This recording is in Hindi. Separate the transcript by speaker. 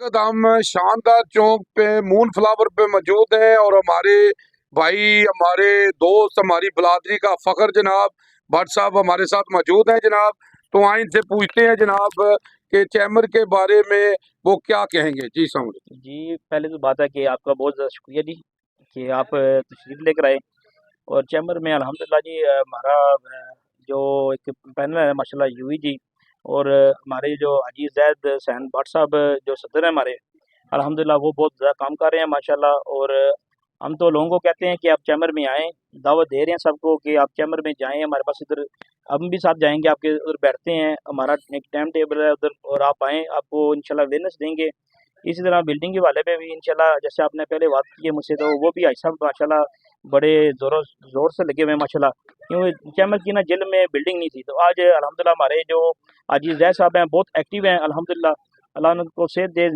Speaker 1: वक्त हम शानदार चौक पे मून फ्लावर पे मौजूद हैं और हमारे भाई, हमारे दोस्त, हमारी बिरादरी का फख्र जनाब भट्ट साहब हमारे साथ मौजूद हैं जनाब। तो आइए इनसे पूछते हैं जनाब कि चैम्बर के बारे में वो क्या कहेंगे। जी समझ।
Speaker 2: जी, पहले तो बात है कि आपका बहुत ज़्यादा शुक्रिया जी कि आप तशरीफ़ लेकर आए। और चैम्बर में अल्हम्दुलिल्लाह जी हमारा जो एक पैनल है माशाल्लाह यूवी जी, और हमारे जो अजीज़ ज़ैद हुसैन भट्ट साहब जो सदर हैं हमारे, अल्हम्दुलिल्लाह वो बहुत ज़्यादा काम कर रहे हैं माशाल्लाह। और हम तो लोगों को कहते हैं कि आप चैम्बर में आएँ, दावत दे रहे हैं सबको कि आप चैम्बर में जाएँ हमारे पास इधर। हम भी साथ जाएँगे आपके उधर, बैठते हैं, हमारा एक टाइम टेबल है उधर, और आप आएँ, आपको इंशाल्लाह अवेयरनेस देंगे। इसी तरह बिल्डिंग के वाले पे भी इंशाल्लाह, जैसे आपने पहले बात की है मुझसे, तो वो भी भाई साहब माशाल्लाह बड़े ज़ोर से लगे हुए हैं माशाल्लाह। क्योंकि चैम्बर की ना जेल में बिल्डिंग नहीं थी, तो आज अल्हम्दुलिल्लाह हमारे जो हाजी ज़ैद साहब हैं बहुत एक्टिव हैं अल्हम्दुलिल्लाह। अल्लाह उनको सेहत दे।